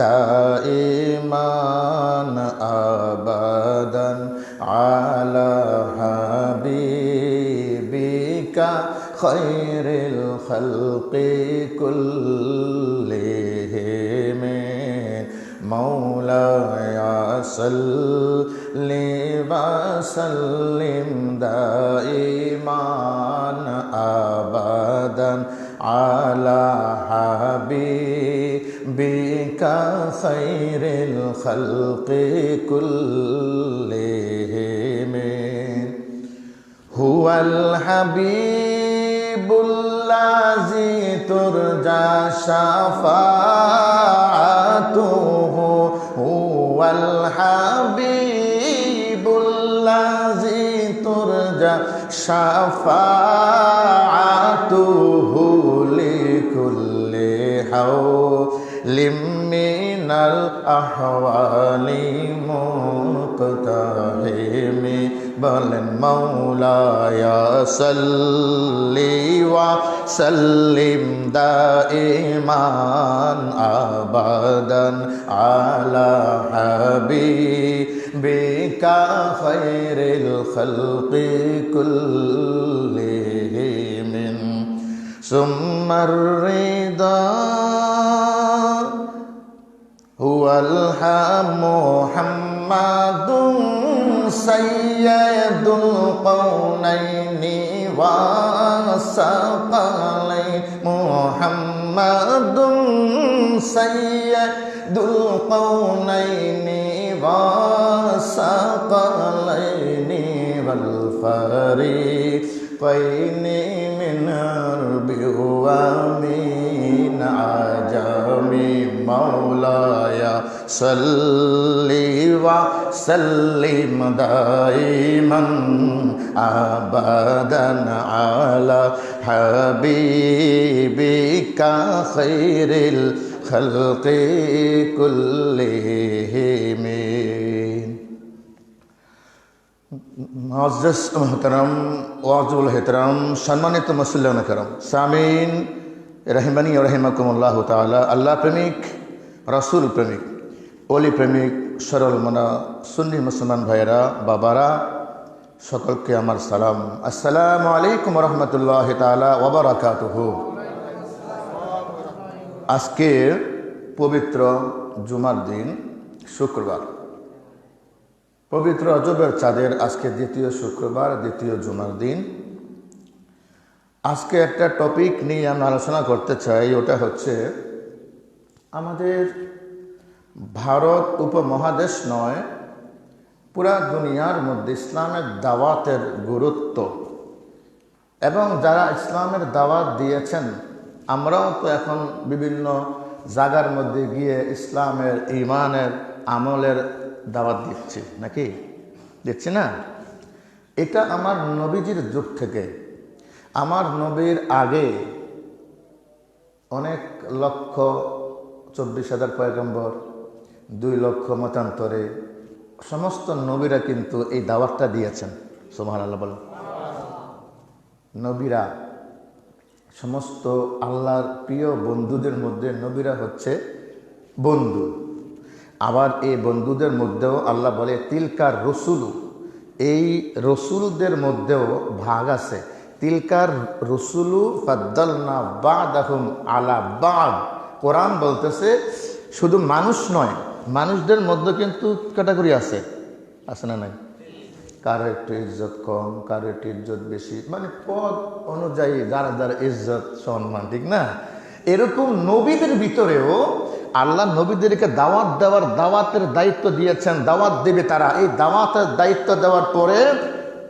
দাইমান আবাদান আলা হাবিবিকা খায়রিল খালকি কুল্লিহিম মাওলায়া সাল্লি ওয়া সাল্লিম দাইমান আবাদান আলা হাবিবিকা খায়রিল খালকি কুল্লিহিম হুয়াল হাবিবুল্লাযী তুরজা শাফাআতুহু হুয়াল হাবিবুল্লাযী তুরজা শাফাআতুহু লিকুল্লি হাওলিম মিনাল আহওয়ালি মুকতাহিমি বলেন মাওলায়া সাল্লি ওয়া সাল্লিম দাইমান আবাদান আলা হাবিবিকা খায়রিল খালকি কুল্লিহিম সুম্মার রিদা হুয়াল মুহাম্মাদুন সাইয়্যিদুল কাওনাইনি ওয়া সাকালাইন মুহাম্মাদুন সাইয়্যিদুল কাওনাইনি ওয়া সাকালাইনি ওয়াল ফারিকাইনি মিন আরবি ওয়া মিন আজামি মাওলায়া সাল্লি ওয়া সাল্লিম দাইমান আবাদান আলা হাবিবিকা খায়রিল খালকি কুল্লিহিম মুআজ্জাজ মুহতারাম ওয়াজুল ইহতিরাম সম্মানিত মুসল্লিয়ান কিরাম সামিন রাহিমানি ওয়া রাহিমাকুমুল্লাহ তাআলা আল্লাহ প্রেমিক রাসূল প্রেমিক ওলি প্রেমিক সরল মনা সুন্নি মুসলমান ভাইরা বাবারা সকলকে আমার সালাম আসসালামু আলাইকুম ওয়া রাহমাতুল্লাহি তাআলা ওয়া বারাকাতুহু আজকে পবিত্র জুমার দিন শুক্রবার পবিত্র রজবের চাঁদের আজকে দ্বিতীয় শুক্রবার দ্বিতীয় জুমার দিন আজকে একটা টপিক নিয়ে আমরা আলোচনা করতে চাই ওটা হচ্ছে আমাদের ভারত উপমহাদেশ নয় পুরা দুনিয়ার মধ্যে ইসলামের দাওয়াতের গুরুত্ব এবং যারা ইসলামের দাওয়াত দিয়েছেন আমরাও তো এখন বিভিন্ন জায়গার মধ্যে গিয়ে ইসলামের ঈমানের আমলের দাওয়াত দিচ্ছি নাকি দিচ্ছি না এটা আমার নবীজির যুগ থেকে আমার নবীর আগে অনেক লক্ষ 24,000 পয়গম্বর 2 লক্ষ মতান্তরে সমস্ত নবীরা কিন্তু এই দাওয়াতটা দিয়েছেন সুবহানাল্লাহ বলেন নবীরা সমস্ত আল্লাহর প্রিয় বন্ধুদের মধ্যে নবীরা হচ্ছে বন্ধু আবার এই বন্ধুদের মধ্যেও আল্লাহ বলে তিলকার রসুলু এই রসুলদের মধ্যেও ভাগ আছে তিলকার রসুলু ফাদ্দালনা বা'দাহুম আলা বা'দ কোরআন বলতেছে শুধু মানুষ নয় মানুষদের মধ্যে কিন্তু ক্যাটাগরি আছে না নাই কারো একটু ইজ্জত কম কারো একটু ইজ্জত বেশি মানে পদ অনুযায়ী যারা যারা ইজ্জত সম্মান ঠিক না এরকম নবীদের ভিতরেও আল্লাহ নবীদেরকে দাওয়াত দেওয়ার দাওয়াতের দায়িত্ব দিয়েছেন দাওয়াত দেবে তারা এই দাওয়াতের দায়িত্ব দেওয়ার পরে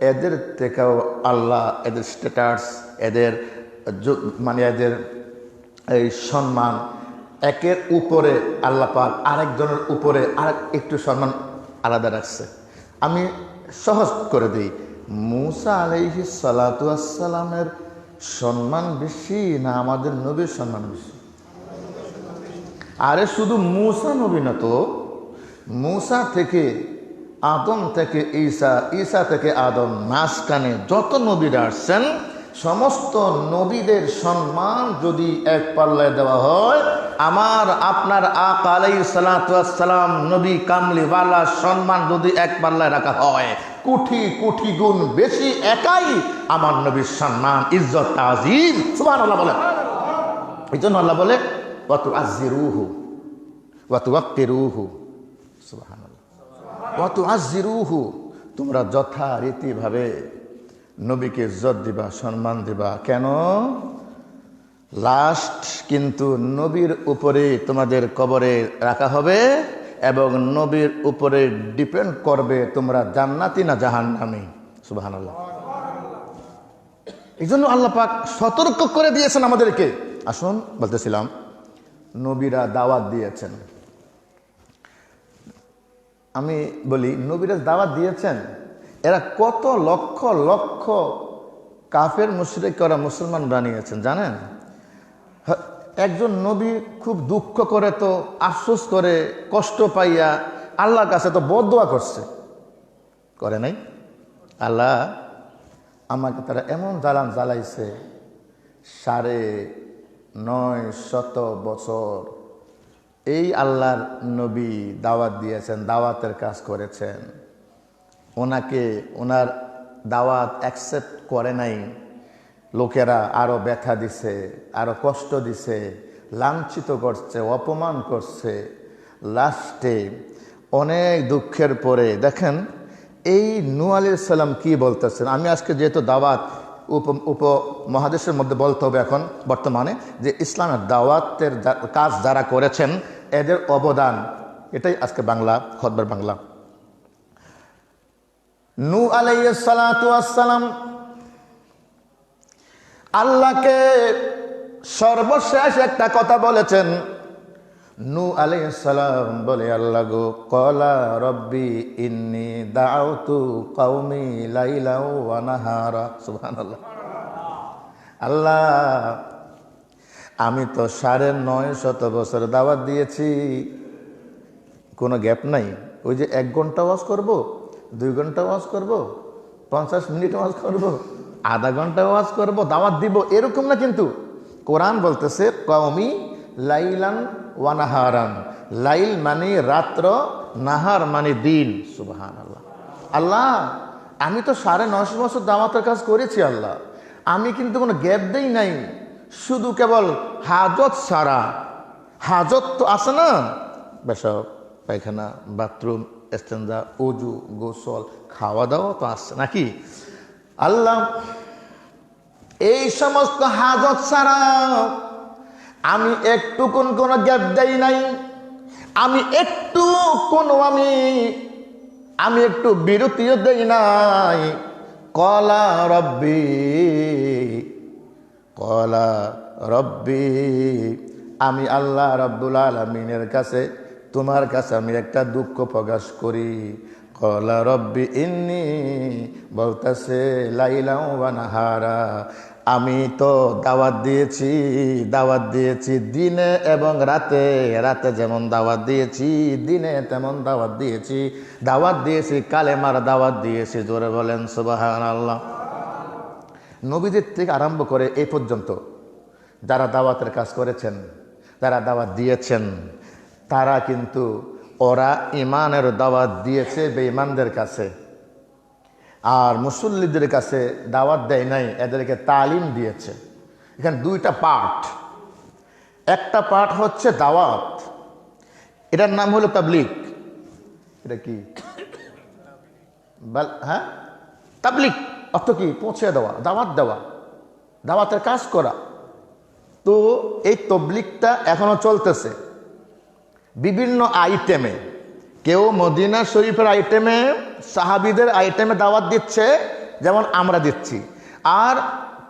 এদের থেকেও আল্লাহ এদের স্ট্যাটাস এদের মানে এদের এই সম্মান একের উপরে আল্লাহ পাক আরেকজনের উপরে আরেক একটু সম্মান আলাদা রাখছে আমি সহজ করে দিই মুসা আলাইহিস সালাতু ওয়াস সালামের সম্মান বেশি না আমাদের নবীর সম্মান বেশি আরে শুধু মুসা নবী না তো মুসা থেকে আদম থেকে ঈসা ঈসা থেকে আদম মাঝখানে যত নবীরা আসছেন সমস্ত নবীদের সম্মান যদি এক পাল্লায় দেওয়া হয় আমার আপনার আকা আলাইহিস সালাতু ওয়াস সালাম নবী কামলিওয়ালা সম্মান যদি এক পাল্লায় রাখা হয়, কোটি কোটি গুণ বেশি একাই আমার নবীর সম্মান, ইজ্জত, তাজিম। সুবহানাল্লাহ বলে। এই জন্য আল্লাহ বলে ওয়া তুআজ্জিরুহু ওয়া তুওয়াক্কিরুহু। সুবহানাল্লাহ। ওয়া তুআজ্জিরুহু, তোমরা যথারীতিভাবে নবীকে ইজ্জত দিবা, সম্মান দিবা। কেন? লাস্ট কিন্তু নবীর উপরে তোমাদের কবরে রাখা হবে এবং নবীর উপরে ডিপেন্ড করবে তোমরা জান্নাতি না জাহান্নামী। সুবহানাল্লাহ। এই জন্য আল্লাহ পাক সতর্ক করে দিয়েছেন আমাদেরকে। আসুন, বলতেছিলাম নবীরা দাওয়াত দিয়েছেন। আমি বলি নবীরা দাওয়াত দিয়েছেন, এরা কত লক্ষ লক্ষ কাফের মুশরিক ওরা মুসলমান বানিয়েছেন জানেন? একজন নবী খুব দুঃখ করে, তো আফসোস করে, কষ্ট পাইয়া আল্লাহর কাছে তো বদদোয়া করছে, করে নাই? আল্লাহ আমাকে তারা এমন জ্বালান জ্বালাইছে, 950 বছর এই আল্লাহর নবী দাওয়াত দিয়েছেন, দাওয়াতের কাজ করেছেন, ওনাকে ওনার দাওয়াত অ্যাকসেপ্ট করে নাই, লোকেরা আরো ব্যথা দিছে, আরো কষ্ট দিছে, লাঞ্ছিত করছে, অপমান করছে। লাস্টে অনেক দুঃখের পরে দেখেন এই নূহ আলাইহিস সালাম কি বলতেছেন। আমি আজকে যেহেতু দাওয়াত উপমহাদেশের মধ্যে বলতে হবে এখন বর্তমানে, যে ইসলামের দাওয়াতের কাজ যারা করেছেন এদের অবদান, এটাই আজকে বাংলা খুতবার বাংলা। নূহ আলাইহিস সালাতু ওয়াস সালাম আল্লাহকে সর্বশেষ একটা কথা বলেছেন। নূহ আলাইহিস সালাম বলে, আল্লাহ গো, ক্বালা রব্বি ইন্নী দাআউতু কওমি লাইলা ওয়া নাহারা। সুবহানাল্লাহ। আল্লাহ আমি তো 950 বছর দাওয়াত দিয়েছি, কোনো গ্যাপ নাই। ওই যে 1 ঘন্টা ওয়াজ করব, 2 ঘন্টা ওয়াজ করব, 50 মিনিট ওয়াজ করব, আধা ঘন্টা ওয়াজ করব, দাওয়াত দিব, এরকম না। কিন্তু কোরআন বলতেছে কওমি লাইলান ওয়া নাহারান। লাইল মানে রাত্র, নাহার মানে দিন। সুবহানাল্লাহ। আল্লাহ আমি তো 950 বছর দাওয়াতের কাজ করেছি আল্লাহ, আমি কিন্তু কোনো গ্যাপ দেই নাই, শুধু কেবল হাজত ছাড়া। হাজত তো আছে না, পেশাব পায়খানা, বাথরুম, ইস্তেঞ্জা, ওযু, গোসল, খাওয়া দাওয়া তো আছে নাকি? আল্লাহ এই সমস্ত হাজত ছাড়া আমি একটু কোনো গ্যাপ দেই নাই, আমি একটু আমি একটু বিরতিও দেই নাই। ক্বালা রব্বি, আমি আল্লাহ রাব্বুল আলামিনের কাছে, তোমার কাছে আমি একটা দুঃখ প্রকাশ করি। ক্বালা রব্বি ইন্নী, বলতেছে লাইলা ওয়া নাহারা, আমি তো দাওয়াত দিয়েছি দিনে এবং রাতে। রাতে যেমন দাওয়াত দিয়েছি, দিনে তেমন দাওয়াত দিয়েছি, কালেমার দাওয়াত দিয়েছি। জোরে বলেন সুবহানাল্লাহ। নবীদের থেকে আরম্ভ করে এই পর্যন্ত যারা দাওয়াতের কাজ করেছেন, যারা দাওয়াত দিয়েছেন, তারা কিন্তু ওরা ইমানের দাওয়াত দিয়েছে বেঈমানদের কাছে, আর মুসল্লিদের কাছে দাওয়াত দেয় নাই, এদেরকে তালিম দিয়েছে। এখানে 2টা পার্ট। একটা পার্ট হচ্ছে দাওয়াত, এটার নাম হলো তাবলীগ। এটা কি? হ্যাঁ, তাবলীগ অর্থ কি? পৌঁছে দেওয়া, দাওয়াত দেওয়া, দাওয়াতের কাজ করা। তো এই তাবলীগটা এখনো চলতেছে বিভিন্ন আইটেমে। কেউ মদিনা শরীফের আইটেমে, সাহাবীদের আইটেমে দাওয়াত দিচ্ছে, যেমন আমরা দিচ্ছি। আর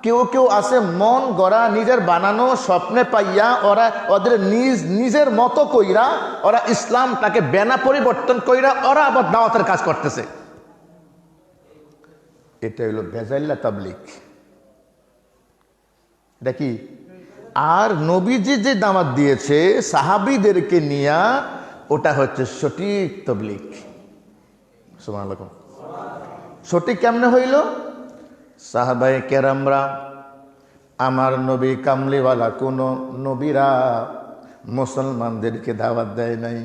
কেউ আছে মন গড়া, নিজের বানানো, স্বপ্নে পাইয়া ওরা ওদের নিজের মতো কইরা ওরা ইসলামটাকে বেনা পরিবর্তন কইরা ওরা আবার দাওয়াতের কাজ করতেছে। এটা হলো ভেজাইল্লা তাবলীগ। এটা কি? আর নবীজি যে দাওয়াত দিয়েছে সাহাবীদেরকে নিয়া, ওটা হচ্ছে সঠিক তাবলীগ। সুবহানাল্লাহ। সঠিক কেমনে হইল? সাহাবায়ে কেরামরা, আমার নবী কামলিওয়ালা কোন নবীরা মুসলমানদেরকে দাওয়াত দেয় নাই,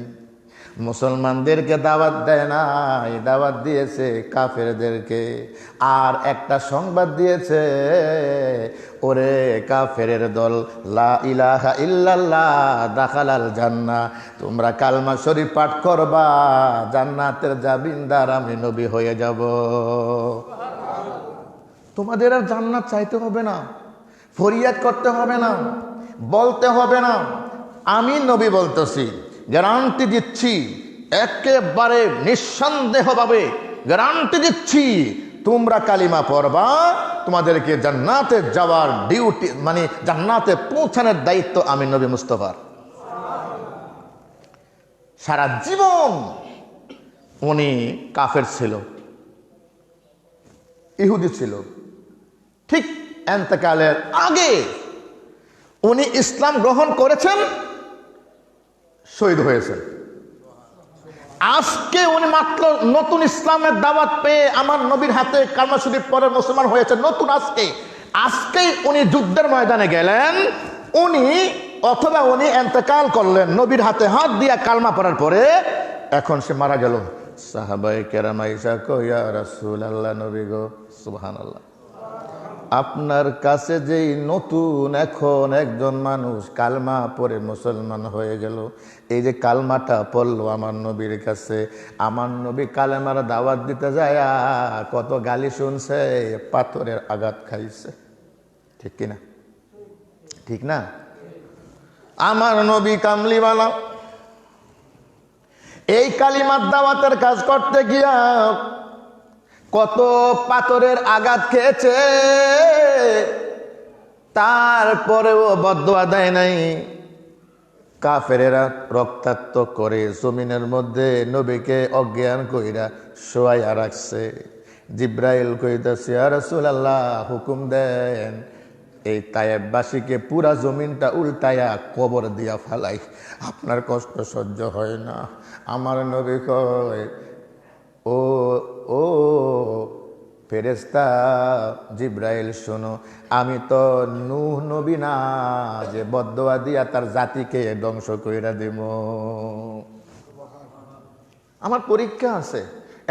মুসলমানদেরকে দাওয়াত দেয় নাই, দাওয়াত দিয়েছে কাফেরদেরকে। আর একটা সংবাদ দিয়েছে, ওরে কাফেরের দল, লা ইলাহা ইল্লাল্লাহ দাখালাল জান্নাহ, তোমরা কালমা শরীফ পাঠ করবা, জান্নাতের জামিনদার আমি নবী হয়ে যাব। তোমাদের আর জান্নাত চাইতে হবে না, ফরিয়াদ করতে হবে না, বলতে হবে না। আমি নবী বলতেছি, গ্যারান্টি দিচ্ছি, একেবারে নিঃসন্দেহভাবে গ্যারান্টি দিচ্ছি, তোমরা কালিমা পড়বা, তোমাদেরকে জান্নাতে যাওয়ার ডিউটি, মানে জান্নাতে পৌঁছানোর দায়িত্ব আমি নবী মুস্তাফার। সারা জীবন উনি কাফের ছিল, ইহুদি ছিল। ঠিক এন্তেকালের আগে উনি ইসলাম গ্রহণ করেছেন, শহীদ হয়েছেন। আজকে উনি মাত্র নতুন ইসলামের দাওয়াত পেয়ে আমার নবীর হাতে কালমা শরীফ পড়ে মুসলমান হয়েছে, নতুন আজকেই উনি যুদ্ধের ময়দানে গেলেন, উনি অথবা উনি এন্তেকাল করলেন নবীর হাতে হাত দিয়া কালমা পড়ার পরে, এখন সে মারা গেল। সাহাবায়ে কেরাম আয়েশা কয়, ইয়া রাসূলুল্লাহ, নবী গো, সুবহানাল্লাহ, আপনার কাছে যেই নতুন এখন একজন মানুষ কালমা পড়ে মুসলমান হয়ে গেল, এই যে কালমাটা পড়লো আমার নবীর কাছে, আমার নবী কালেমার দাওয়াত দিতে যায় কত গালি শুনছে, পাথরের আঘাত খাইছে। ঠিক কিনা? ঠিক না? আমার নবী কামলিওয়ালা, এই কালিমার দাওয়াতের কাজ করতে গিয়া কত পাথরের আঘাত খেয়েছে, তারপরেও বদদুয়া দেয় নাই। কাফেরেরা রক্তাক্ত করে জমিনের মধ্যে নবীকে অজ্ঞান কইরা শোয়াইয়া রাখছে। জিব্রাইল কইতাছে, ইয়া রাসূলুল্লাহ, হুকুম দেন, এই তায়েববাসীকে পুরা জমিনটা উল্টায়া কবর দিয়া ফালাই, আপনার কষ্ট সহ্য হয় না। আমার নবী কয়, ও ও ফেরেশতা জিব্রাইল, শোনো, আমি তো নূহ নবী না যে বদদুয়া দিয়া তার জাতিকে ধ্বংস কইরা দেব। আমার পরীক্ষা আছে,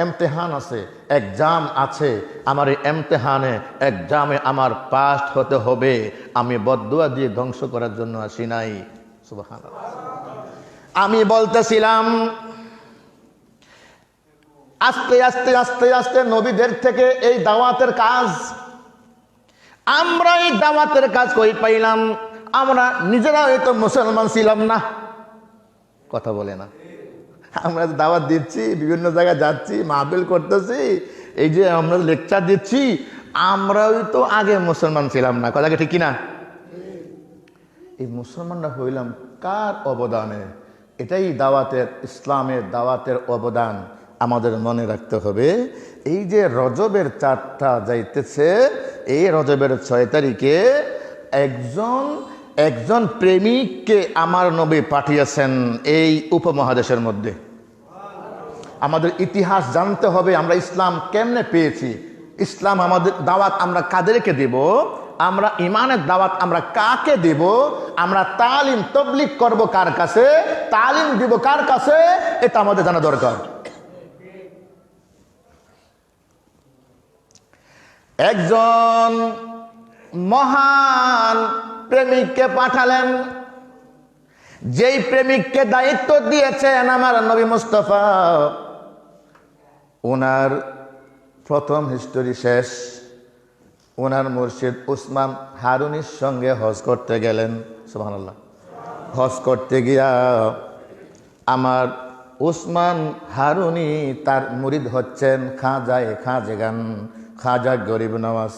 ইমতিহান আছে, এক্সাম আছে, আমার এই এক্সামে আমার পাস হতে হবে। আমি বদদুয়া দিয়ে ধ্বংস করার জন্য আসি নাই। সুবহানাল্লাহ। আমি বলতেছিলাম, আস্তে আস্তে আস্তে আস্তে নবীদের থেকে এই দাওয়াতের কাজ, আমরা এই দাওয়াতের কাজ কই পাইলাম? আমরা নিজেরা হয়তো মুসলমান ছিলাম না, কথা বলে না। আমরা দাওয়াত দিচ্ছি, বিভিন্ন জায়গায় যাচ্ছি, মাহফিল করতেছি, এই যে আমরা লেকচার দিচ্ছি, আমরাও তো আগে মুসলমান ছিলাম না, কথা ঠিক কিনা? এই মুসলমানরা হইলাম কার অবদানে? এটাই দাওয়াতের, ইসলামের দাওয়াতের অবদান আমাদের মনে রাখতে হবে। এই যে রজবের 4টা যাইতেছে, এই রজবের 6 তারিখে একজন প্রেমিককে আমার নবী পাঠিয়েছেন এই উপমহাদেশের মধ্যে। আমাদের ইতিহাস জানতে হবে, আমরা ইসলাম কেমনে পেয়েছি, ইসলাম আমাদের দাওয়াত আমরা কাদেরকে দেব, আমরা ইমানের দাওয়াত আমরা কাকে দেব, আমরা তালিম তাবলীগ করব কার কাছে, তালিম দিব কার কাছে, এটা আমাদের জানা দরকার। একজন মহান প্রেমিককে পাঠালেন, যেই প্রেমিককে দায়িত্ব দিয়েছেন আমার নবী মুস্তাফা, ওনার প্রথম হিস্টোরি শেষ। ওনার মুর্শিদ উসমান হারুনির সঙ্গে হজ করতে গেলেন। সুবহানাল্লাহ। হজ করতে গিয়া আমার উসমান হারুনি তার মুরিদ হচ্ছেন খাজা গরিব নওয়াজ।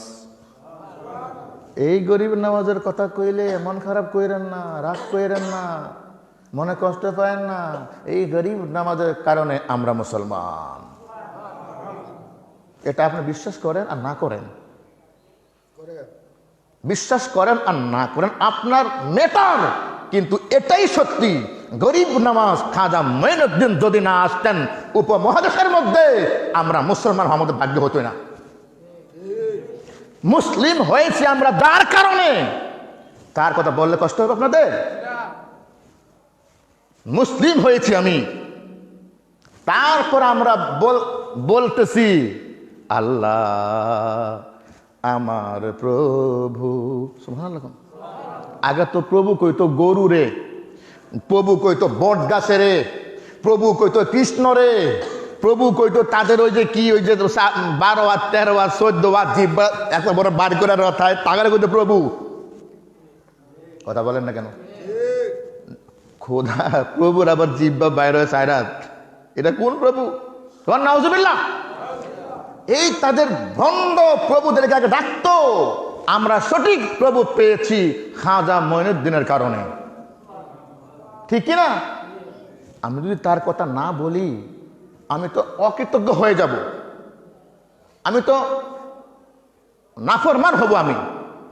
এই গরিব নওয়াজের কথা কইলে মন খারাপ কইরেন না, রাগ কইরেন না, মনে কষ্ট পায়েন না। এই গরিব নওয়াজের কারণে আমরা মুসলমান। এটা আপনি বিশ্বাস করেন আর না করেন, বিশ্বাস করেন আর না করেন আপনার মেটার, কিন্তু এটাই সত্যি। গরিব নওয়াজ খাজা মঈনুদ্দিন যদি না আসতেন উপমহাদেশের মধ্যে, আমরা মুসলমান আমাদের ভাগ্য হতো না। মুসলিম হয়েছে আমরা যার কারণে, তার কথা বললে কষ্ট হবে আপনাদের? মুসলিম হয়েছি আমি, তারপর আমরা বলতেছি আল্লাহ আমার প্রভু। সুবহানাল্লাহ। আগে তো প্রভু কইতো গরু রে, প্রভু কইতো বট গাছে রে, প্রভু কইতো কৃষ্ণ রে, প্রভু কইতো তাদের ওই যে কি ওই যে 12 হাত 13 হাত 14 হাত জিহ্বা এত বড় বার করে রথায় তাগারে কইতো প্রভু। কথা বলেন না কেন? খোদা প্রভুর আবার জিহ্বা বাইরে হয় 4 হাত, এটা কোন প্রভু? তোমার নাউজুবিল্লাহ। এই তাদের ভণ্ড প্রভুদেরকে আগে ডাকতো। আমরা সঠিক প্রভু পেয়েছি খাজা মঈনুদ্দিনের কারণে, ঠিক কিনা? আমি যদি তার কথা না বলি আমি তো অকৃতজ্ঞ হয়ে যাব, আমি তো নাফরমান হব। আমি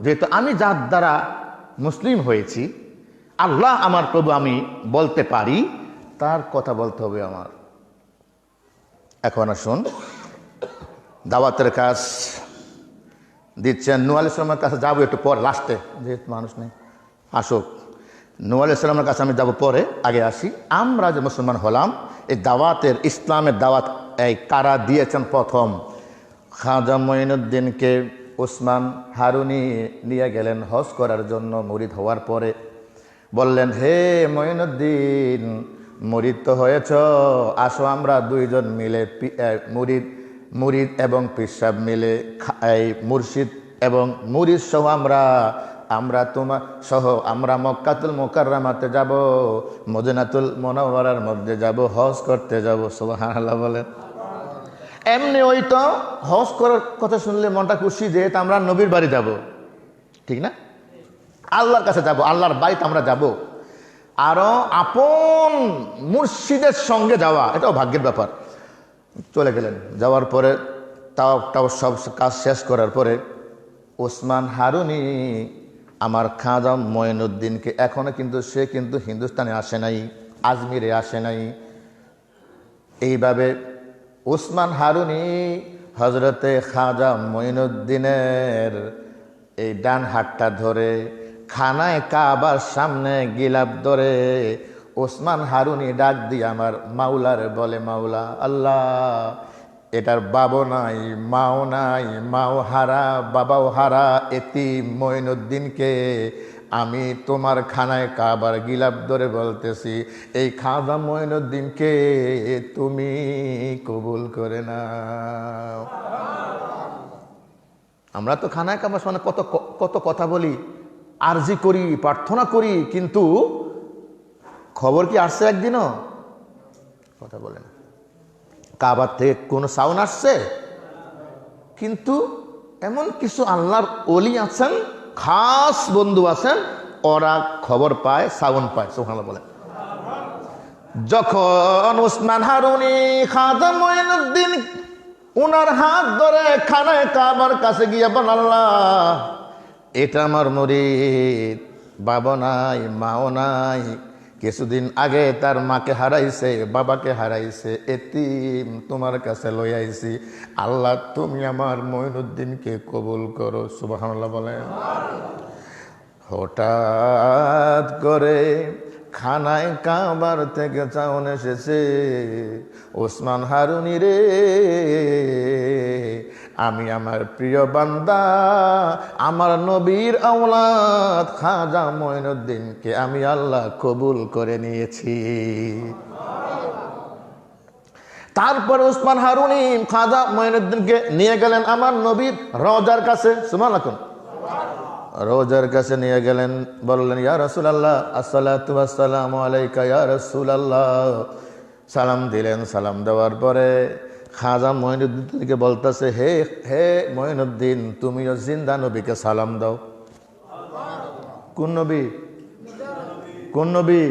যেহেতু আমি যার দ্বারা মুসলিম হয়েছি, আল্লাহ আমার প্রভু আমি বলতে পারি, তার কথা বলতে হবে আমার। এখন আসুন, দাওয়াতের কাজ দিচ্ছেন নূহ আলাইহিস সালামের কাছে যাবো একটু পর, লাস্টে, যেহেতু মানুষ নেই আসুক। নূহ আলাইহিস সালামের কাছে আমি যাব পরে, আগে আসি আমরা যে মুসলমান হলাম, এই দাওয়াতের ইসলামের দাওয়াত এই কারা দিয়েছেন? প্রথম খাজা মঈনুদ্দিনকে ওসমান হারুনি নিয়ে গেলেন হজ করার জন্য। মুরিদ হওয়ার পরে বললেন, হে মঈনুদ্দিন, মুরিদ তো হয়েছ, আসো আমরা দুইজন মিলে মুরিদ এবং পিসাব মিলে এই মুর্শিদ এবং মুরিদ সহ আমরা তোমার সহ আমরা মক্কাতুল মুকাররমাতে যাব, মদিনাতুল মুনাওয়ারার মধ্যে যাব, হজ করতে যাব। সুবহানাল্লাহ বলেন। এমনি ওই তো হজ করার কথা শুনলে মনটা খুশি, যেহেতু আমরা নবীর বাড়ি যাব, ঠিক না? আল্লাহর কাছে যাব, আল্লাহর বাড়িতে আমরা যাব। আরো আপন মুর্শিদের সঙ্গে যাওয়া, এটাও ভাগ্যের ব্যাপার। চলে গেলেন, যাওয়ার পরে তাও সব কাজ শেষ করার পরে ওসমান হারুনি আমার খাজা মঈনুদ্দিনকে, এখনো কিন্তু সে কিন্তু হিন্দুস্তানে আসে নাই, আজমিরে আসে নাই। এইভাবে ওসমান হারুনি হজরতে খাজা মঈনুদ্দিনের এই ডান হাতটা ধরে খানায় কাবার সামনে গিলাপ ধরে ওসমান হারুনি ডাক দিয়ে আমার মাওলার বলে, মাওলা আল্লাহ, এটার বাবা নাই, মাও নাই, মাও হারা, বাবাও হারা এতিম মঈনুদ্দিনকে আমি তোমার খানায় কাবার গিলাপ ধরে বলতেছি, এই খাজা মঈনুদ্দিনকে তুমি কবুল করে নাও। আমরা তো খানায় কাবার সামনে কত কথা বলি, আরজি করি, প্রার্থনা করি, কিন্তু খবর কি আসছে একদিনও? কথা বলে না। কাবার থেকে কোনো সাউন্ড আসছে? কিন্তু এমন কিছু আল্লাহর ওলি আছেন, খাস বন্ধু আছেন, ওরা খবর পায়, সাউন্ড পায়। সুবহানাল্লাহ বলে। যখন ওসমান হারুনি খাজা মঈনুদ্দিন ওনার হাত ধরে খানায় কাবার কাছে গিয়ে বলেন, আল্লাহ, এটা আমার মুরিদ, বাবা নাই, মাও নাই, কিছুদিন আগে তার মাকে হারাইছে, বাবাকে হারাইছে, এতিম, তোমার কাছে লই আইছি, আল্লাহ তুমি আমার মঈনুদ্দিনকে কবুল করো। সুবহানাল্লাহ বলেন। হঠাৎ করে খানায় কাবার থেকে চাউন এসেছে, ওসমান হারুনি রে, আমি আমার প্রিয় বান্দা, আমার নবীর আওলাদ খাজা মঈনুদ্দিনকে আমি আল্লাহ কবুল করে নিয়েছি। তারপরে ওসমান হারুনি খাজা মঈনুদ্দিনকে নিয়ে গেলেন আমার নবীর রওজার কাছে। সুবহানাল্লাহ। রওজার কাছে নিয়ে গেলেন, বললেন, ইয়া রাসূলুল্লাহ, আসসালাতু ওয়াসসালামু আলাইকা ইয়া রাসূলুল্লাহ। সালাম দিলেন। সালাম দেওয়ার পরে খাজা মঈনুদ্দিনকে বলতেছে, হে হে মঈনুদ্দিন, তুমিও জিন্দা নবীকে সালাম দাও। কোন নবী? কোন নবী?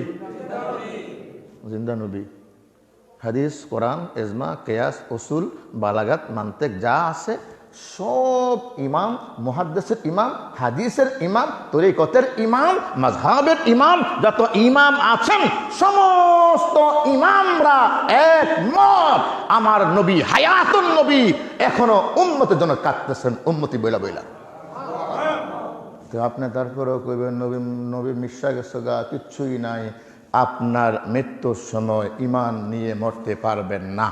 জিন্দা নবী। হাদিস, কোরআন, ইজমা, কিয়াস, উসুল, বালাগাত, মান্তিক যা আছে সব ইমাম, মুহাদ্দিসের ইমাম, হাদিসের ইমাম, তরিকতের ইমাম, মাযহাবের ইমাম, যত ইমাম আছেন সমস্ত ইমামরা একমত, আমার নবী হায়াতুন নবী, এখনো উম্মতের জন্য কাঁদতেছেন, উম্মতি বইলা বইলা। তো আপনি তারপরেও কইবেন নবী নবী মিশা গেছে গা, কিচ্ছুই নাই, আপনার মৃত্যুর সময় ঈমান নিয়ে মরতে পারবেন না।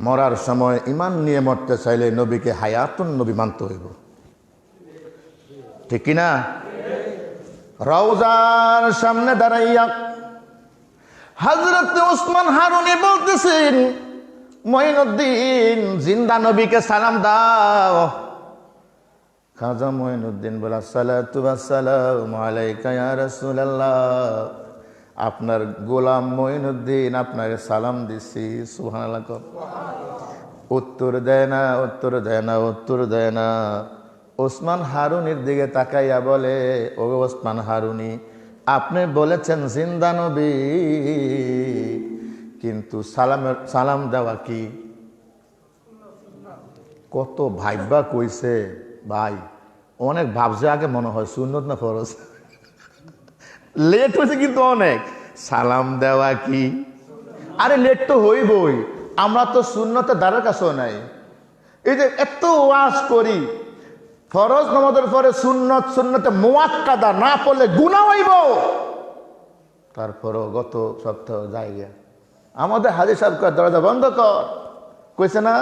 মরার সময় ঈমান নিয়ে মরতে চাইলে নবীকে হায়াতুন নবী মানতে হইব, ঠিক কিনা? রওজার সামনে দাঁড়াইয়া হযরত ওসমান হারুনি বলতেছেন, মঈনুদ্দিন জিন্দা নবীকে সালাম দাও। খাজা মঈনুদ্দিন বলে, আসসালাতু ওয়াসসালামু আলাইকা ইয়া রাসূলুল্লাহ, আপনার গোলাম মঈনুদ্দিন আপনাকে সালাম দিছি। সুবহানাল্লাহ। উত্তর দেয় না, উত্তর দেয় না, উত্তর দেয় না। ওসমান হারুনির দিকে তাকাইয়া বলে, ও ওসমান হারুনি, আপনি বলেছেন জিন্দা নবী, কিন্তু সালাম দেওয়া কি? কত ভাইবা কইছে ভাই, অনেক ভাবছে আগে, মনে হয় সুন্নত না ফরজ। লেট হয়েছে কিন্তু অনেক। সালাম দেওয়া কি? আরে লেট তো হইবই, আমরা তো সুন্নতের দ্বারের কাছেও নাই। এই যে এত ওয়াজ করি, ফরজ নামাজের পরে সুন্নত, সুন্নতে মুআক্কাদা না পড়লে গুনাহ হইব। তারপরও গত সপ্তাহ জায়গা আমাদের হাজী সাহেব কয়, দরজা বন্ধ কর। কইছে না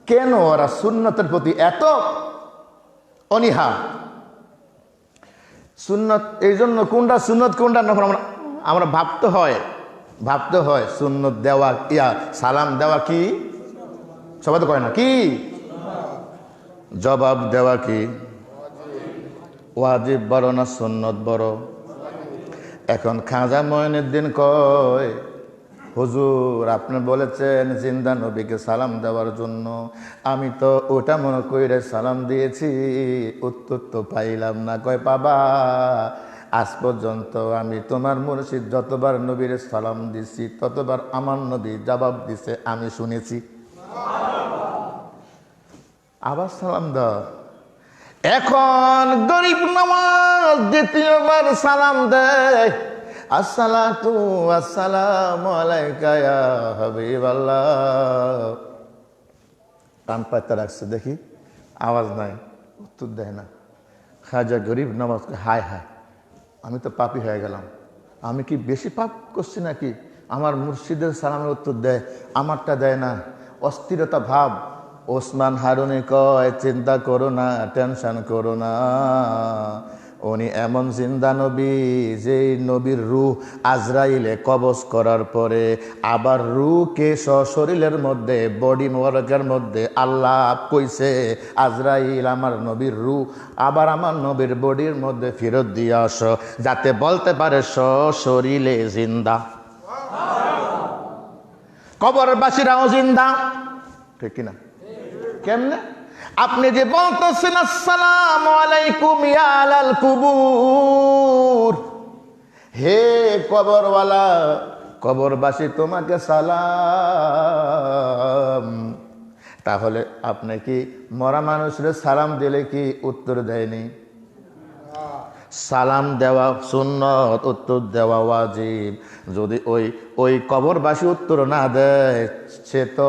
কেন ওরা সুন্নতের প্রতি এত অনীহা? সুন্নত এই জন্য কোনটা সুন্নত কোনটা না আমরা ভাবতে হয়। সুন্নত দেওয়া সালাম দেওয়া কি? সবাই তো কয় না কি? জবাব দেওয়া কি ওয়াজিব বড় না সুন্নত বড়? এখন খাজা মঈনুদ্দিন কয়, হুজুর আপনি বলেছেন জিন্দা নবীকে সালাম দেওয়ার জন্য, আমি তো ওটা মনে কইরে সালাম দিয়েছি, উত্তর তো পাইলাম না। কয় বাবা, আজ পর্যন্ত আমি তোমার মুর্শিদ যতবার নবীর সালাম দিছি ততবার আমার নবী জবাব দিছে আমি শুনেছি। আবার সালাম দাও। এখন গরিব নওয়াজ দ্বিতীয়বার সালাম দেয়, আসসালাতু ওয়াসসালামু আলাইকা ইয়া হাবিবাল্লাহ। কান পাতা রাখছে, দেখি আওয়াজ নাই, উত্তর দেয় না। খাজা গরিব নওয়াজ, হায় হায়, আমি তো পাপী হয়ে গেলাম, আমি কি বেশি পাপ করছি নাকি? আমার মুর্শিদের সালামের উত্তর দেয়, আমারটা দেয় না। অস্থিরতা ভাব। ওসমান হারুনি কয়, চিন্তা করো না, টেনশন করো না, উনি এমন জিন্দা নবী যেই নবীর রূহ আজরাইলে কবজ করার পরে আবার রূহকে সশরীরের মধ্যে, বডি মোবারকের মধ্যে আল্লাহ কইছে, আজরাইল আমার নবীর রূহ আবার আমার নবীর বডির মধ্যে ফেরত দিয়ে আসো, যাতে বলতে পারে সশরীরে জিন্দা। কবরবাসীরাও জিন্দা, ঠিক কিনা? কেমনে? আপনি যে বলতেছেন আসসালামু আলাইকুম ইয়া আলাল কুবুর, হে কবরওয়ালা, কবরবাসী তোমাকে সালাম। তাহলে আপনি কি মরা মানুষের সালাম দিলে কি উত্তর দেয়নি? সালাম দেওয়া সুন্নত, উত্তর দেওয়া ওয়াজিব। যদি ওই কবরবাসী উত্তর না দেয়, সে তো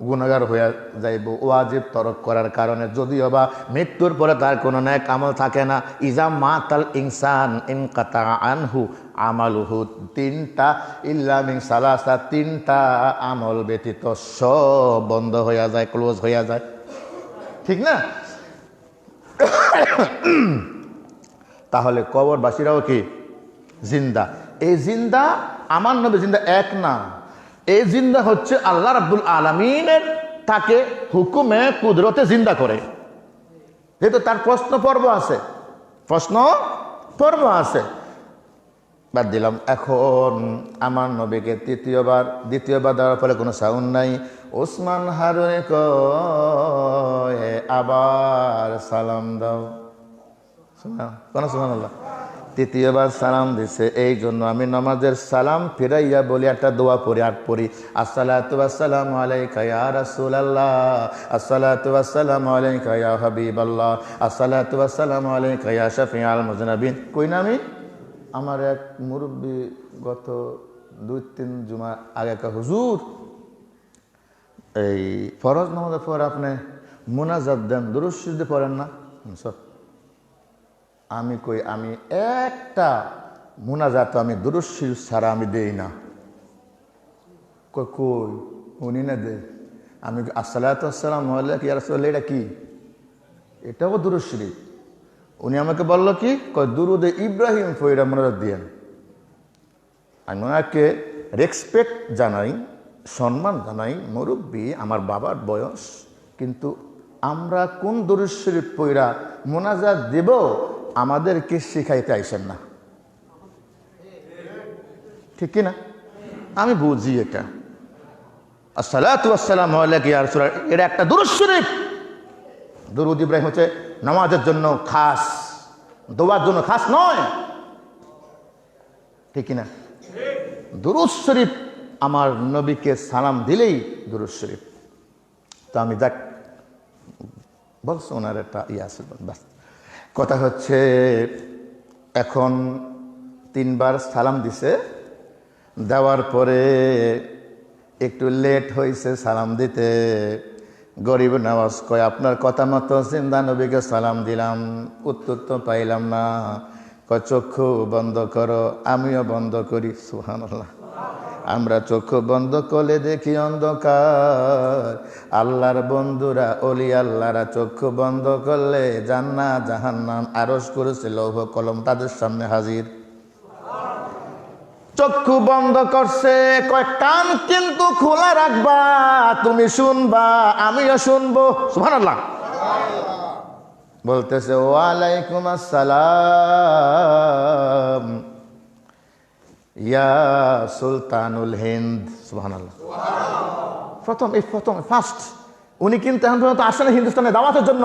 গুনাহগার হয়ে যাইব ওয়াজিব তরক করার কারণে। যদিও বা মৃত্যুর পরে তার কোনো নেক আমল থাকে না। ইজা মাতাল ইনসান ইনকাতা আনহু আমালুহু, তিনটা ইল্লা মিন সালাসা, তিনটা আমল ব্যতীত সব বন্ধ হয়ে যায়, ক্লোজ হয়ে যায়, ঠিক না? তাহলে কবরবাসীরাও কি জিন্দা? এই জিন্দা আমার নবী জিন্দা এক না, এই জিন্দা হচ্ছে আল্লাহ রাব্বুল আলামিনের তাকে হুকুমে কুদরতে জিন্দা করে। যেহেতু তার প্রশ্ন পর্ব আছে, বাদ দিলাম। এখন আমার নবীকে দ্বিতীয়বার দেওয়ার ফলে কোনো সাউন্ড নাই। ওসমান হারুনি কয়, আবার সালাম দাও। সুবহানাল্লাহ। তৃতীয়বার সালাম দিছে। এই জন্য আমি নামাজের সালাম ফিরাইয়া বলি একটা দোয়া পড়ি, আসসালাতু ওয়াসসালামু আলাইকা ইয়া রাসূলুল্লাহ, আসসালাতু ওয়াসসালামু আলাইকা ইয়া হাবিবাল্লাহ, আসসালাতু ওয়াসসালামু আলাইকা ইয়া শাফিআল মুযনিবিন। কই না আমি? আমার এক মুরব্বী গত 2-3 জুমা আগে কা, হুজুর এই ফরজ নামাজের পর আপনি মুনাজাত দেন, দুরূদ শরীফ পড়েন না? আমি কই, আমি একটা মুনাজাত আমি দুরূদ শরীফ ছাড়া আমি দেই না। কই উনি না দে, আমি আসসালাতু ওয়াসসালামু আলাইকা ইয়া রাসূলুল্লাহ, এটা কি? এটাও দুরূদ শরীফ। উনি আমাকে বলল কি, কয় দুরুদে ইব্রাহিম ফইরা মুনাজাত দিয়েন। আমি ওনাকে রেসপেক্ট জানাই, সম্মান জানাই, মুরব্বী, আমার বাবার বয়স, কিন্তু আমরা কোন দুরূদ শরীফ পইরা মুনাজাত দেব আমাদেরকে শিখাইতে আইসেন না, ঠিক কি না? আমি বুঝি এটা আসসালাতু ওয়াসসালামু আলাইকা ইয়া রাসূলুল্লাহ, এটা একটা দুরূদ শরীফ। দুরুদ ইব্রাহিম হচ্ছে নামাজের জন্য খাস, দোয়ার জন্য খাস নয়, ঠিক কি না? দুরূদ শরীফ আমার নবীকে সালাম দিলেই দুরূদ শরীফ। তো আমি যাক বলছো ওনার একটা আছে, বাস কথা হচ্ছে এখন 3 বার সালাম দিছে, দেওয়ার পরে একটু লেট হয়েছে সালাম দিতে। গরিব নওয়াজ কয় আপনার কথা মতো জিন্দা নবীকে সালাম দিলাম, উত্তর তো পাইলাম না। কয় চক্ষু বন্ধ করো, আমিও বন্ধ করি। সুবহানাল্লাহ। আমরা চক্ষু বন্ধ করলে দেখি অন্ধকার, আল্লাহর বন্ধুরা অলি আল্লাহরা চক্ষু বন্ধ করলে জান্নাত জাহান্নাম আরশ কুরসি লৌহ কলম তাদের সামনে হাজির। চক্ষু বন্ধ করছে, কয় কান কিন্তু খোলা রাখবা, তুমি শুনবা আমিও শুনবো। সুবহানাল্লাহ। বলতেছে ওয়ালাইকুম আসসালাম ইয়া সুলতানুল হিন্দ। সুবহানাল্লাহ। প্রথম ফার্স্ট উনি কিন্তু এখন পর্যন্ত আসেন হিন্দুস্তানে দাওয়াতের জন্য,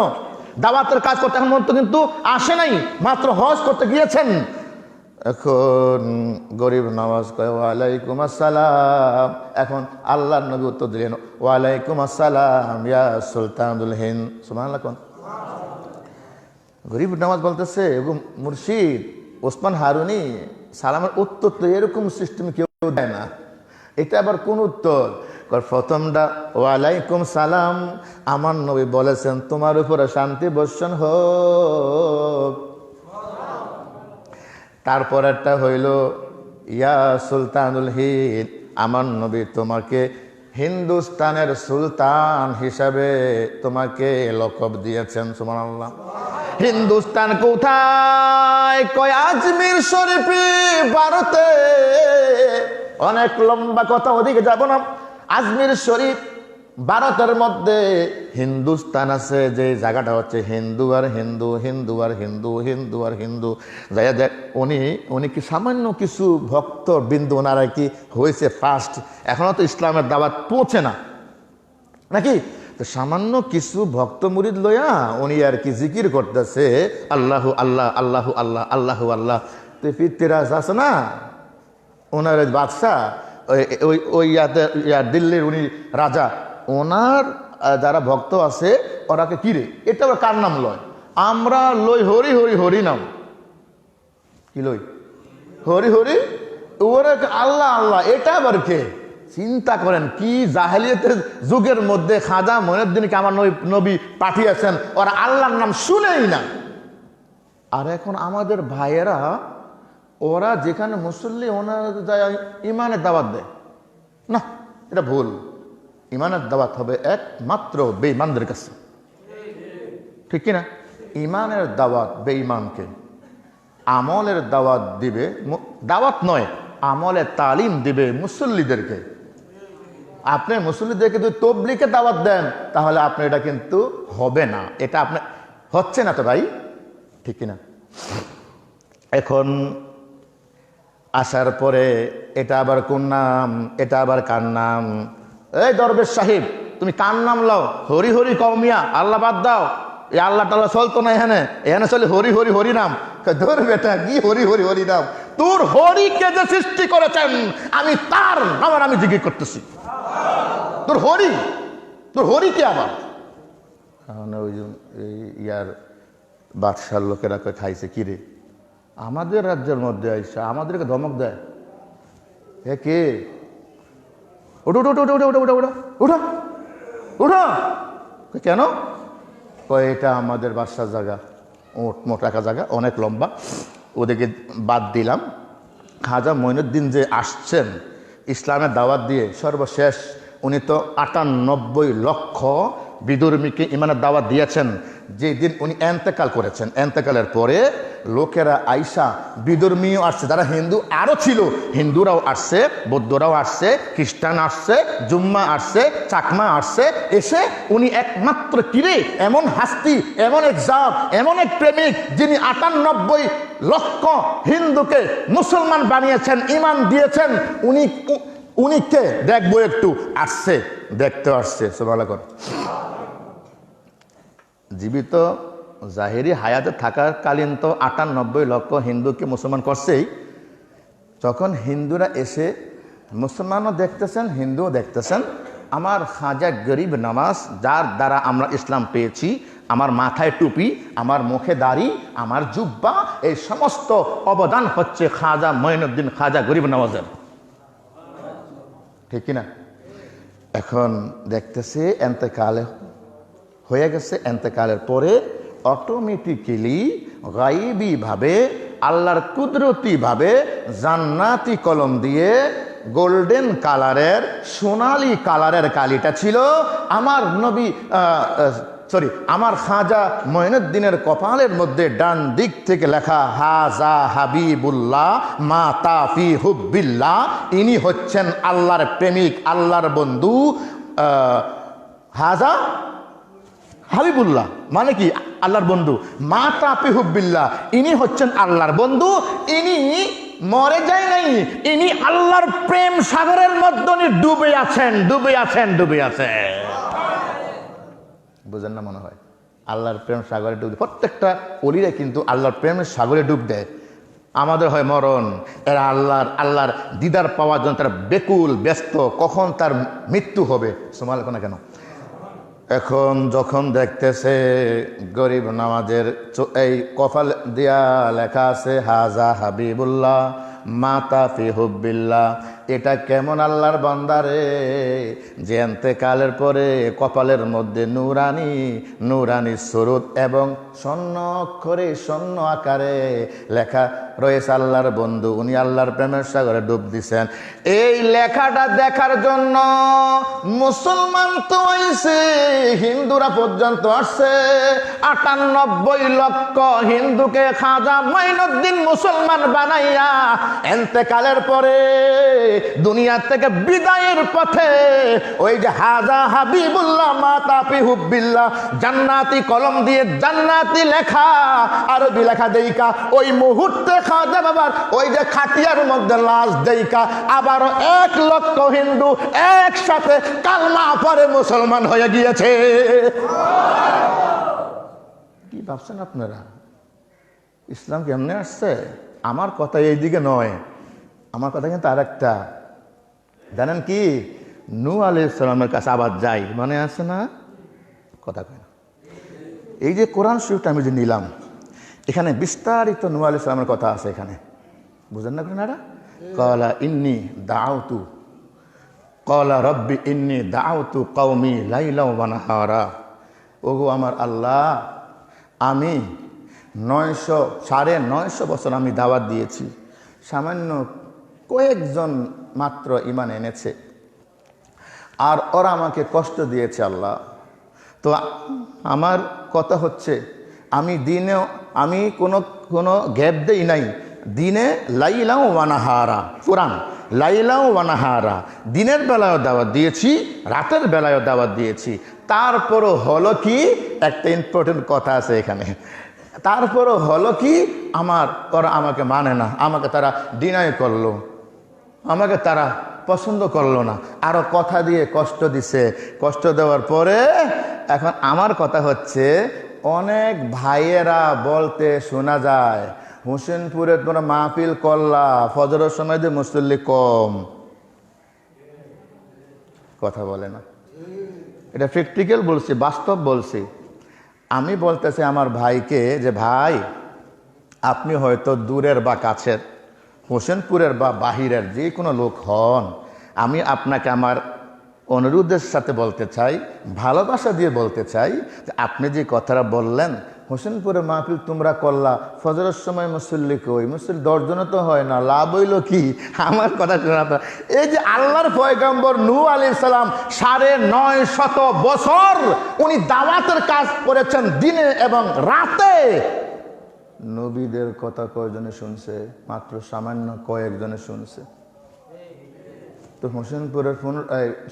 দাওয়াতের কাজ করতে এখন পর্যন্ত কিন্তু আসে নাই, মাত্র হজ করতে গিয়েছেন। এখন গরিব নওয়াজ কয় ওয়ালাইকুম আসসালাম, এখন আল্লাহর নবী উত্তর দিলেন ওয়ালাইকুম আসসালাম ইয়া সুলতানুল হিন্দ। সুবহানাল্লাহ। কোন গরিব নওয়াজ বলতেছে মুর্শিদ ওসমান হারুনি সালামের উত্তর তো এরকম সিস্টেম কেউ দেয় না, এটা আবার কোন উত্তর? প্রথমটা ওয়ালাইকুম সালাম, আমার নবী বলেছেন তোমার উপরে শান্তি বর্ষণ হোক। তারপর একটা হইল ইয়া সুলতানুল হিন্দ, আমার নবী তোমাকে হিন্দুস্তানের সুলতান হিসাবে তোমাকে লকব দিয়েছেন। সুবহানাল্লাহ। হিন্দুস্তান কোথায়? কয় আজমির শরীফে, ভারতে। অনেক লম্বা কথা, ওদিকে যাব না। আজমির শরীফ ভারতের মধ্যে, হিন্দুস্তান আছে যে জায়গাটা হচ্ছে হিন্দু আর হিন্দু, হিন্দু আর হিন্দু, হিন্দু আর হিন্দু। যাই দেখ উনি কি সামান্য কিছু ভক্ত বিন্দু ওনারা কি হয়েছে ফার্স্ট, এখনো তো ইসলামের দাওয়াত পৌঁছে না নাকি? তো সামান্য কিছু ভক্ত মুরিদ লইয়া উনি আর কি জিকির করতেছে আল্লাহু আল্লাহ, আল্লাহু আল্লাহ, আল্লাহু আল্লাহ। তো ফিরতিরাজ আছে না ওনার বাদশাহ, ওই দিল্লির উনি রাজা, ওনার যারা ভক্ত আছে ওরাকে কিরে এটা আবার কার নাম লয়? আমরা লই হরি হরি হরি নাম। কি লই? হরি হরি। ওরা আল্লাহ আল্লাহ, এটা আবার কে? চিন্তা করেন কি জাহেলিয়াতের যুগের মধ্যে খাজা মঈনুদ্দিনকে আমার নবী পাঠিয়েছেন, ওরা আল্লাহর নাম শুনেই না। আর এখন আমাদের ভাইয়েরা ওরা যেখানে মুসল্লি ওনারা যায় ইমানের দাওয়াত দেয় না, এটা ভুল। ইমানের দাওয়াত হবে একমাত্র বেঈমানদের কাছে, ঠিক কিনা? ইমানের দাওয়াত বেঈমানকে, আমলের দাওয়াত দিবে, দাওয়াত নয় আমলের তালিম দিবে মুসল্লিদেরকে। আপনি মুসল্লিদেরকে যদি তবলিগে দাওয়াত দেন তাহলে আপনি এটা কিন্তু হবে না, এটা আপনার হচ্ছে না তো ভাই, ঠিক কিনা? এখন আসার পরে এটা আবার কোন নাম, এটা আবার কার নাম? এই দরবেশ সাহেব তুমি কার নাম লাও? হরি হরি কওমিয়া, আল্লাহ বাদ দাও, এই আল্লাহ টাল্লাহ চলতো না এখানে, এখানে চলে হরি হরি হরি নাম। ধর বেটা কি হরি হরি হরি নাম? তোর হরিকে যে সৃষ্টি করেছেন আমি তার নাম আমি জিজ্ঞেস করতেছি, তোর হরি কে আবার? ওই ইয়ার বাদশার লোকেরা খাইছে কিরে আমাদের রাজ্যের মধ্যে আইসা আমাদেরকে ধমক দেয়, এ কে? ওঠো ওঠো ওঠো ওঠো ওঠো ওঠো ওঠো ওঠো। কেন? এটা আমাদের বাদশার জায়গা, মোট রাখা জায়গা, অনেক লম্বা, ওদেরকে বাদ দিলাম, খাজা মঈনুদ্দিন যে আসছেন ইসলামের দাওয়াত দিয়ে, সর্বশেষ উনি তো ৯৮ লক্ষ বিধর্মীকে ইমানের দাওয়াত দিয়েছেন। যেদিন উনি এন্তেকাল করেছেন, এন্তেকালের পরে লোকেরা আইসা, বিধর্মীও আসছে, যারা হিন্দু আরও ছিল, হিন্দুরাও আসছে, বৌদ্ধরাও আসছে, খ্রিস্টান আসছে, জুম্মা আসছে, চাকমা আসছে, এসে উনি একমাত্র কিরে এমন হাস্তি, এমন এক জাত, এমন এক প্রেমিক যিনি ৯৮ লক্ষ হিন্দুকে মুসলমান বানিয়েছেন, ইমান দিয়েছেন, উনি কে দেখবো একটু। আসছে, দেখতে আসছে। সুবহানাল্লাহ। জীবিত জাহেরি হায়াতে থাকার কালীন তো ৯৮ লক্ষ হিন্দুকে মুসলমান করছেই। যখন হিন্দুরা এসে মুসলমানও দেখতেছেন, হিন্দুও দেখতেছেন, আমার খাজা গরিব নওয়াজ, যার দ্বারা আমরা ইসলাম পেয়েছি, আমার মাথায় টুপি, আমার মুখে দাড়ি, আমার জুব্বা, এই সমস্ত অবদান হচ্ছে খাজা মঈনুদ্দিন খাজা গরিব নওয়াজের। ঠিক কিনা? এখন দেখতেছে এন্তেকালে হয়ে গেছে। এন্তেকালের পরে অটোমেটিক্যালি গায়েবীভাবে আল্লাহর কুদরতিভাবে জান্নাতি কলম দিয়ে গোল্ডেন কালারের, সোনালি কালারের কালিটা ছিল আমার নবী আমার খাজা মঈনুদ্দিনের কপালের মধ্যে ডান দিক থেকে লেখা হাজা হাবিবুল্লাহ মা তাফি হুব্বিল্লাহ। ইনি হচ্ছেন আল্লাহর প্রেমিক, আল্লাহর বন্ধু। হাজা হাবিবুল্লাহ মানে কি? আল্লাহর বন্ধু। মা তাফি হুব্বিল্লাহ, ইনি হচ্ছেন আল্লাহর বন্ধু। ইনি মরে যায় নাই, ইনি আল্লাহর প্রেম সাগরের মধ্যে ডুবে আছেন, ডুবে আছেন, ডুবে আছেন। বুঝেন না মনে হয়? আল্লাহর প্রেম সাগরে ডুব, প্রত্যেকটা ওলিরা কিন্তু আল্লাহর প্রেমের সাগরে ডুব দেয়। আমাদের হয় মরণ, এরা আল্লাহর দিদার পাওয়ার জন্য তারা বেকুল, ব্যস্ত, কখন তার মৃত্যু হবে। সুমাল না কেন? এখন যখন দেখতেছে গরিব নওয়াজের এই কপাল দিয়া লেখা আছে হাজা হাবিবুল্লাহ মা তাফি হুব্বিল্লাহ, এটা কেমন আল্লাহর বান্দারে যে এন্তেকালের পরে কপালের মধ্যে নুরানি নুরানি সুরুত এবং স্বর্ণ অক্ষরে, স্বর্ণ আকারে লেখা রয়েছে আল্লাহর বন্ধু, উনি আল্লাহর প্রেমের সাগরে ডুব দিছেন। এই লেখাটা দেখার জন্য মুসলমান তো আইছে, হিন্দুরা পর্যন্ত আসছে। ৯৮ লক্ষ হিন্দুকে খাজা মঈনুদ্দিন মুসলমান বানাইয়া এন্তেকালের পরে দুনিয়া থেকে বিদায়ের পথে ওই যে হাজা হাবিবুল্লাহ মা তাফি হুব্বিল্লাহ জান্নাতি কলম দিয়ে জান্নাতি লেখা, আরবি লেখা দেইকা ওই মুহূর্তে খাজা বাবার ওই যে খাটিয়ার মধ্যে লাশ দেইকা আবার ১ লক্ষ হিন্দু একসাথে কালমা পড়ে মুসলমান হয়ে গিয়েছে। কি ভাবছেন আপনারা? ইসলাম কেমনে আসছে? আমার কথা এইদিকে নয়, আমার কথা কিন্তু আর একটা। জানেন কি? নূহ আলাইহিস সালামের কাছে আবার যাই, মনে আছে না? কথা কয় না। এই যে কোরআন শরীফটা আমি যে নিলাম, এখানে বিস্তারিত নূহ আলাইহিস সালামের কথা আছে। এখানে বুঝেন না আপনারা? ক্বালা ইন্নী দাআউতু, ক্বালা রব্বি ইন্নী দাআউতু কওমি লাইলা ওয়া নাহারা। ওগো আমার আল্লাহ, আমি ৯৯৫ বছর আমি দাওয়াত দিয়েছি, সামান্য কয়েকজন মাত্র ঈমান এনেছে, আর ওরা আমাকে কষ্ট দিয়েছে আল্লাহ। তো আমার কথা হচ্ছে, আমি দিনেও আমি কোনো গ্যাপ দেই নাই, দিনে লাইলাও ওয়ানাহারা, কোরআন লাইলাও ওয়ানাহারা, দিনের বেলায়ও দাওয়াত দিয়েছি, রাতের বেলায়ও দাওয়াত দিয়েছি। তারপরও হলো কি, একটা ইম্পর্টেন্ট কথা আছে এখানে, তারপরও হলো কি, ওরা আমাকে মানে না, আমাকে তারা ডিনাই করলো, আমাকে তারা পছন্দ করলো না, আরো কথা দিয়ে কষ্ট দিছে। কষ্ট দেওয়ার পরে এখন আমার কথা হচ্ছে, অনেক ভাইয়েরা বলতে শোনা যায়, হোসেনপুরে তোমরা মাহফিল করলা, ফজরের সময় যে মুসল্লি কম, কথা বলে না। এটা প্র্যাকটিক্যাল বলছি, বাস্তব বলছি। আমি বলতেছি আমার ভাইকে যে ভাই, আপনি হয়তো দূরের বা কাছের, হোসেনপুরের বা বাহিরের যে কোনো লোক হন, আমি আপনাকে আমার অনুরোধের সাথে বলতে চাই, ভালোবাসা দিয়ে বলতে চাই যে আপনি যে কথাটা বললেন, হোসেনপুরে মাহফিল তোমরা করলা, ফজরের সময় মুসল্লি কই? মুসল্লি 10 জনও তো হয় না, লাভ হইল কি? আমার কথা শোনা তো, এই যে আল্লাহর পয়গম্বর নূহ আলাইহিস সালাম 950 বছর উনি দাওয়াতের কাজ করেছেন দিনে এবং রাতে। নবীদের কথা কয়জনে শুনছে? মাত্র সামান্য কয়েকজনে শুনছে। তো হোসেনপুরের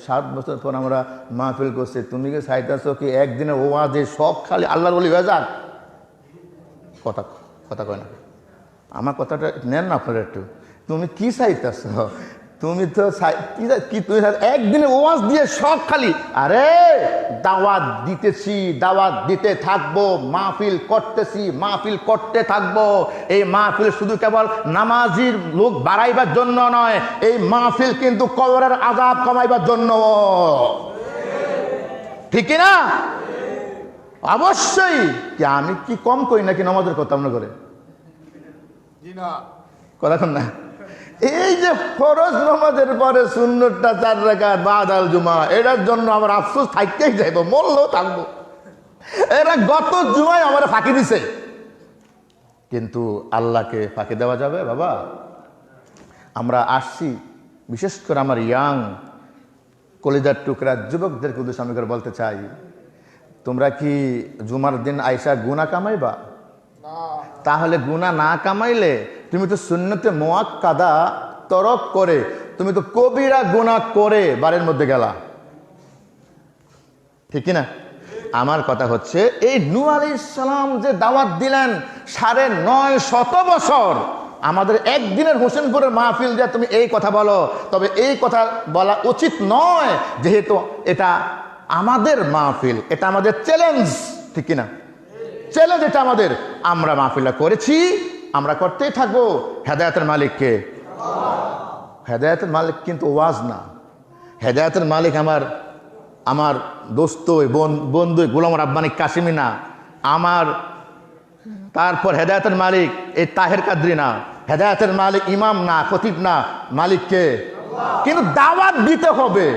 7 বছর পর আমরা মাহফিল করছি, তুমি কি চাইতেছো কি একদিনে ওয়াজে সব খালি আল্লাহর ওলি হয়ে যাক? কথা কথা কয় না, আমার কথাটা নেন না আপনারা একটু। তুমি কি চাইতেছ? তুমি তো কি তুমি একদিনে ওয়াজ দিয়ে সব খালি? আরে দাওয়াত দিতেছি, দাওয়াত দিতে থাকবো, মাহফিল করতেছি, মাহফিল করতে থাকবো। এই মাহফিল শুধু কেবল নামাজির লোক বাড়াইবার জন্য নয়, এই মাহফিল কিন্তু কবরের আযাব কমাইবার জন্য, ঠিক না? অবশ্যই। কি আমি কি কম করি নাকি নামাজের কথা মনে করে? কথা না, এই যে ফরজ নামাজের পরে সুন্নতটা 4 রাকাত বাদাল জুমা, এটার জন্য আমার আফসোস থাকতেই যাইব, মরলেও থাকবো। এরা গত জুমায় আমার ফাঁকি দিছে, কিন্তু আল্লাহকে ফাঁকি দেওয়া যাবে? বাবা, আমরা আসছি, বিশেষ করে আমার ইয়াং কলিজার টুকরা যুবকদেরকে উদ্দেশ্যে আমি করে বলতে চাই, তোমরা কি জুমার দিন আইসা গুনাহ কামাইবা? তাহলে গুনাহ না কামাইলে তুমি তো সুন্নতে মুআক্কাদা তরক করে তুমি তো কবিরা গুনাহ করে বাড়ির মধ্যে গেলা, ঠিক না? আমার কথা হচ্ছে, এই নূহ আলাইহিস সালাম যে দাওয়াত দিলেন 950 বছর, আমাদের একদিনের হোসেনপুরের মাহফিল দিয়ে তুমি এই কথা বলো, তবে এই কথা বলা উচিত নয়, যেহেতু এটা আমাদের মাহফিল, এটা আমাদের চ্যালেঞ্জ, ঠিক না? চ্যালেঞ্জ এটা আমাদের। আমরা মাহফিলটা করেছি, আমরা করতেই থাকবো। হেদায়েতের মালিককে, হেদায়েতের মালিক কিন্তু ওয়াজ না, হেদায়েতের মালিক আমার দোস্ত বন্ধু গোলাম রাব্বানী কাশিমি না, আমার তারপর হেদায়েতের মালিক এই তাহের কাদরি না, হেদায়েতের মালিক ইমাম না, খতিব না, মালিককে। কিন্তু দাওয়াত দিতে হবে।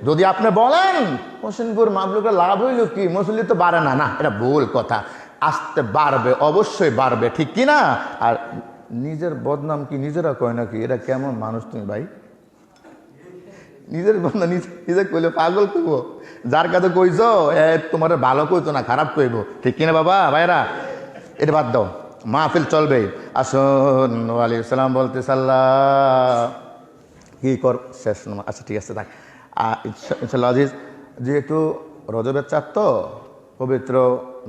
যদি আপনি বলেন হোসেনপুর মাহফিল লাভ হইল কি, মুসল্লি তো বাড়ে না, না এটা ভুল কথা, আসতে বাড়বে, অবশ্যই বাড়বে, ঠিক কি না? আর নিজের বদনাম কি নিজেরা কয় নাকি? এটা কেমন মানুষ তুমি ভাই? নিজের বদনাম নিজে কইলে পাগল কইব, যার কাছে কইছ তোমার ভালো কইতো না, খারাপ কইব, ঠিক কিনা বাবা ভাইরা? এটা বাদ দাও, মাহফিল চলবে। আসুন নূহ আলাইহিস সালাম বলতে সাল্লাহ কি কর শেষ। আচ্ছা ঠিক আছে, থাক। ইনশাআল্লাহ আজিজ, যেহেতু রজবের চাঁদ তো পবিত্র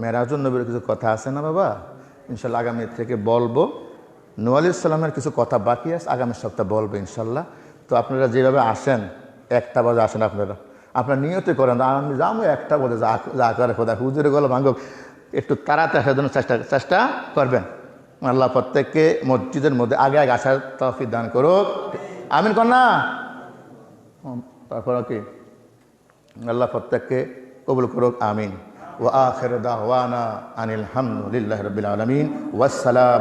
মেরাজুন নবীর কিছু কথা আছে না বাবা, ইনশাল্লাহ আগামী থেকে বলবো। নূহ আলাইহিস সালামের কিছু কথা বাকি আছে, আগামী সপ্তাহে বলবো ইনশাল্লাহ। তো আপনারা যেভাবে আসেন, 1টা বাজে আসেন, আপনারা নিয়ত করেন আমি যাবো 1টা বাজে, যা করে খোদা হুজুরে গেলো ভাঙ্গ, একটু তাড়াতাড়ি আসার জন্য চেষ্টা করবেন। আল্লাহ প্রত্যেককে মসজিদের মধ্যে আগে আসার তৌফিক দান করুক, আমিন কন্যা। তারপর কি আল্লাহ প্রত্যেককে কবুল করুক, আমিন। ওয়া আখিরু দাওয়ানা আনিল হামদুলিল্লাহি রাব্বিল আলামিন, ওয়াসসালাম।